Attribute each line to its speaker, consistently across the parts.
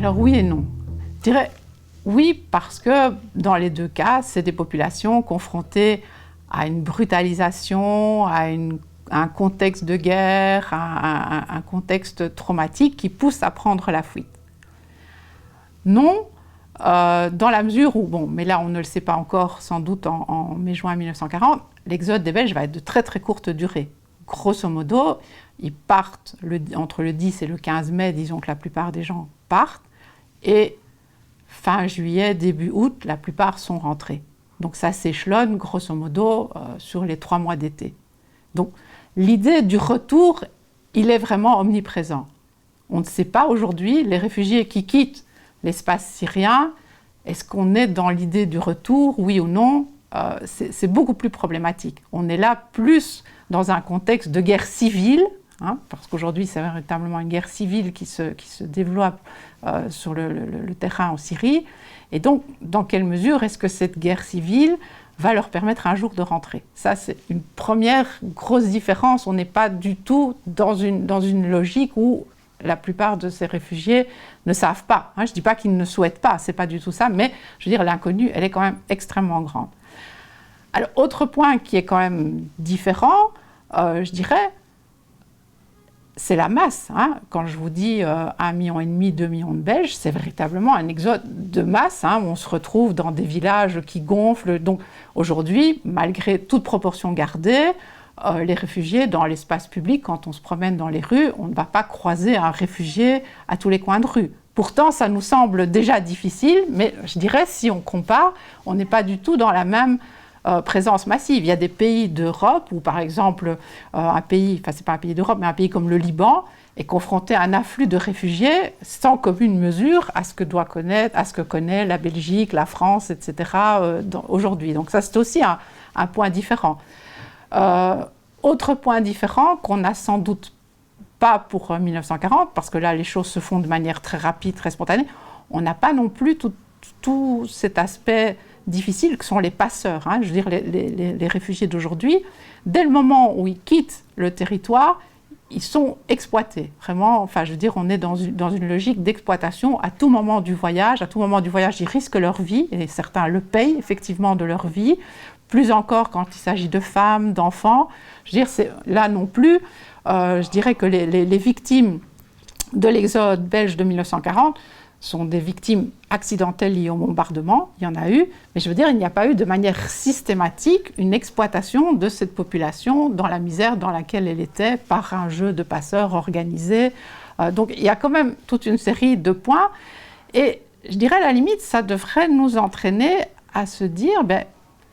Speaker 1: Alors oui et non. Je dirais oui parce que dans les deux cas, c'est des populations confrontées à une brutalisation, à un contexte de guerre, un contexte traumatique qui pousse à prendre la fuite. Non, dans la mesure où, bon, mais là on ne le sait pas encore, sans doute en mai-juin 1940, l'exode des Belges va être de très très courte durée. Grosso modo, ils partent entre le 10 et le 15 mai, disons que la plupart des gens partent, et fin juillet, début août, la plupart sont rentrés. Donc ça s'échelonne grosso modo sur les 3 mois d'été. Donc l'idée du retour, il est vraiment omniprésent. On ne sait pas aujourd'hui, les réfugiés qui quittent l'espace syrien, est-ce qu'on est dans l'idée du retour, oui ou non? C'est beaucoup plus problématique. On est là plus dans un contexte de guerre civile, hein, parce qu'aujourd'hui c'est véritablement une guerre civile qui se développe sur le terrain en Syrie. Et donc, dans quelle mesure est-ce que cette guerre civile va leur permettre un jour de rentrer? Ça, c'est une première grosse différence. On n'est pas du tout dans une logique où la plupart de ces réfugiés ne savent pas. Hein, je ne dis pas qu'ils ne souhaitent pas, c'est pas du tout ça, mais je veux dire, l'inconnue, elle est quand même extrêmement grande. Alors, autre point qui est quand même différent, je dirais, c'est la masse. Hein. Quand je vous dis 1,5 million, 2 millions de Belges, c'est véritablement un exode de masse. Hein, où on se retrouve dans des villages qui gonflent. Donc aujourd'hui, malgré toute proportion gardée, les réfugiés dans l'espace public, quand on se promène dans les rues, on ne va pas croiser un réfugié à tous les coins de rue. Pourtant, ça nous semble déjà difficile, mais je dirais, si on compare, on n'est pas du tout dans la même présence massive. Il y a des pays d'Europe où, par exemple, un pays, enfin c'est pas un pays d'Europe, mais un pays comme le Liban est confronté à un afflux de réfugiés sans commune mesure à ce que connaît la Belgique, la France, etc. Aujourd'hui. Donc ça, c'est aussi un point différent. Autre point différent qu'on n'a sans doute pas pour 1940, parce que là, les choses se font de manière très rapide, très spontanée, on n'a pas non plus tout cet aspect difficile que sont les passeurs. Hein. Je veux dire, les réfugiés d'aujourd'hui, dès le moment où ils quittent le territoire, ils sont exploités. Vraiment, enfin, je veux dire, on est dans une logique d'exploitation à tout moment du voyage. À tout moment du voyage, ils risquent leur vie, et certains le payent effectivement de leur vie. Plus encore quand il s'agit de femmes, d'enfants. Je veux dire, là non plus, je dirais que les victimes de l'exode belge de 1940 sont des victimes accidentelles liées au bombardement, il y en a eu, mais je veux dire, il n'y a pas eu de manière systématique une exploitation de cette population dans la misère dans laquelle elle était par un jeu de passeurs organisé. Donc il y a quand même toute une série de points, et je dirais à la limite, ça devrait nous entraîner à se dire,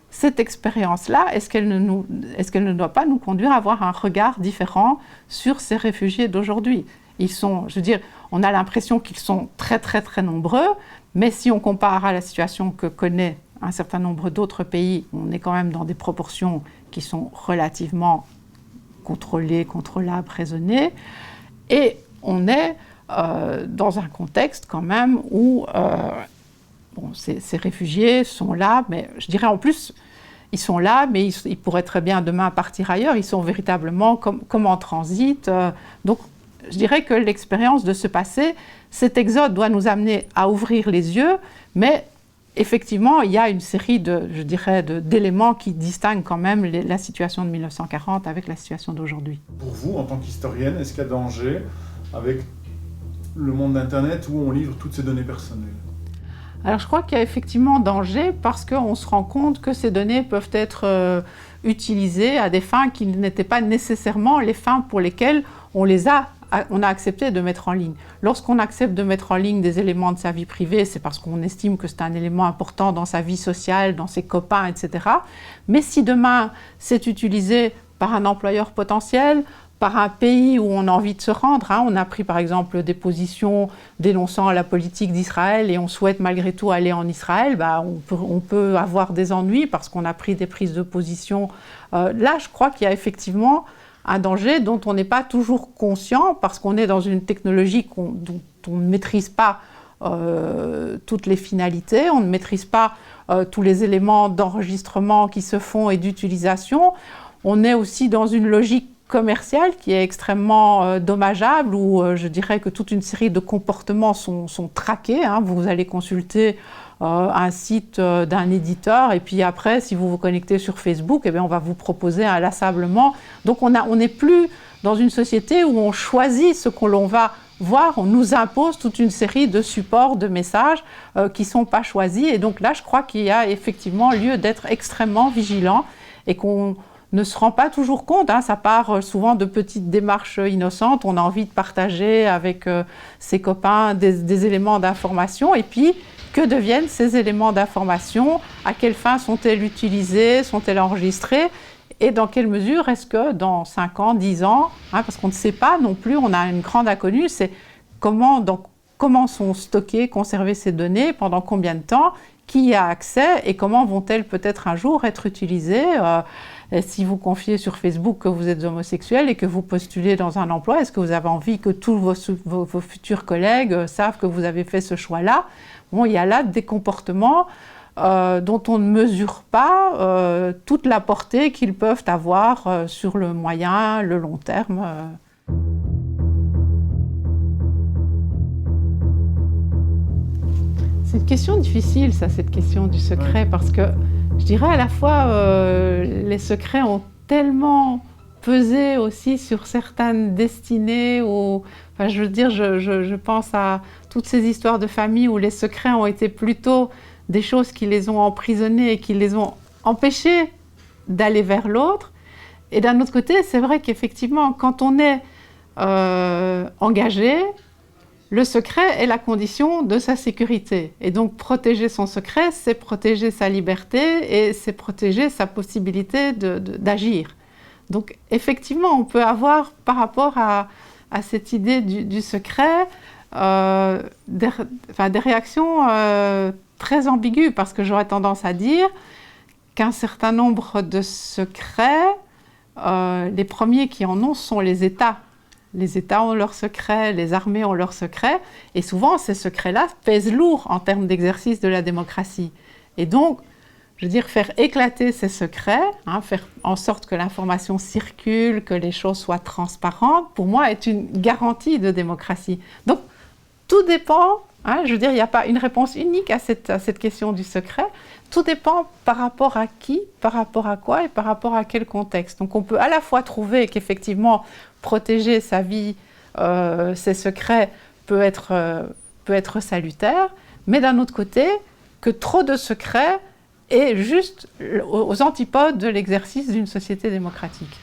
Speaker 1: cette expérience-là, est-ce qu'elle ne doit pas nous conduire à avoir un regard différent sur ces réfugiés d'aujourd'hui? Ils sont, je veux dire, on a l'impression qu'ils sont très très très nombreux, mais si on compare à la situation que connaît un certain nombre d'autres pays, on est quand même dans des proportions qui sont relativement contrôlées, contrôlables, raisonnées, et on est dans un contexte quand même où ces réfugiés sont là, mais je dirais en plus, ils sont là, mais ils pourraient très bien demain partir ailleurs, ils sont véritablement comme en transit, donc je dirais que l'expérience de ce passé, cet exode doit nous amener à ouvrir les yeux, mais effectivement, il y a une série d'éléments qui distinguent quand même la situation de 1940 avec la situation d'aujourd'hui.
Speaker 2: Pour vous, en tant qu'historienne, est-ce qu'il y a danger avec le monde d'Internet où on livre toutes ces données personnelles?
Speaker 1: Alors je crois qu'il y a effectivement danger parce qu'on se rend compte que ces données peuvent être utilisées à des fins qui n'étaient pas nécessairement les fins pour lesquelles on a accepté de mettre en ligne. Lorsqu'on accepte de mettre en ligne des éléments de sa vie privée, c'est parce qu'on estime que c'est un élément important dans sa vie sociale, dans ses copains, etc. Mais si demain c'est utilisé par un employeur potentiel, par un pays où on a envie de se rendre, hein, on a pris par exemple des positions dénonçant la politique d'Israël et on souhaite malgré tout aller en Israël, on peut avoir des ennuis parce qu'on a pris des prises de position. Là, je crois qu'il y a effectivement un danger dont on n'est pas toujours conscient parce qu'on est dans une technologie dont on ne maîtrise pas toutes les finalités, on ne maîtrise pas tous les éléments d'enregistrement qui se font et d'utilisation. On est aussi dans une logique commercial qui est extrêmement dommageable, où je dirais que toute une série de comportements sont traqués. Hein. Vous allez consulter un site d'un éditeur, et puis après, si vous vous connectez sur Facebook, eh bien, on va vous proposer inlassablement. Donc on n'est plus dans une société où on choisit ce que l'on va voir, on nous impose toute une série de supports, de messages qui ne sont pas choisis. Et donc là, je crois qu'il y a effectivement lieu d'être extrêmement vigilant et qu'on ne se rend pas toujours compte. Hein. Ça part souvent de petites démarches innocentes. On a envie de partager avec ses copains des éléments d'information. Et puis, que deviennent ces éléments d'information? À quelle fin sont-elles utilisées? Sont-elles enregistrées? Et dans quelle mesure est-ce que dans 5 ans, 10 ans, hein, parce qu'on ne sait pas non plus, on a une grande inconnue, c'est comment sont stockées, conservées ces données, pendant combien de temps, qui y a accès et comment vont-elles peut-être un jour être utilisées. Si vous confiez sur Facebook que vous êtes homosexuel et que vous postulez dans un emploi, est-ce que vous avez envie que tous vos futurs collègues savent que vous avez fait ce choix-là? Bon, il y a là des comportements dont on ne mesure pas toute la portée qu'ils peuvent avoir sur le moyen, le long terme. C'est une question difficile, ça, cette question du secret, parce que je dirais à la fois les secrets ont tellement pesé aussi sur certaines destinées. Enfin, je veux dire, je pense à toutes ces histoires de famille où les secrets ont été plutôt des choses qui les ont emprisonnés et qui les ont empêchés d'aller vers l'autre. Et d'un autre côté, c'est vrai qu'effectivement, quand on est engagé, le secret est la condition de sa sécurité. Et donc, protéger son secret, c'est protéger sa liberté et c'est protéger sa possibilité d'agir. Donc, effectivement, on peut avoir, par rapport à cette idée du secret, des réactions très ambiguës, parce que j'aurais tendance à dire qu'un certain nombre de secrets, les premiers qui en ont sont les États. Les États ont leurs secrets, les armées ont leurs secrets, et souvent ces secrets-là pèsent lourd en termes d'exercice de la démocratie. Et donc, je veux dire, faire éclater ces secrets, hein, faire en sorte que l'information circule, que les choses soient transparentes, pour moi, est une garantie de démocratie. Donc, tout dépend, hein, je veux dire, il n'y a pas une réponse unique à cette question du secret. Tout dépend par rapport à qui, par rapport à quoi et par rapport à quel contexte. Donc, on peut à la fois trouver qu'effectivement, protéger sa vie, ses secrets, peut être salutaire, mais d'un autre côté, que trop de secrets est juste aux antipodes de l'exercice d'une société démocratique.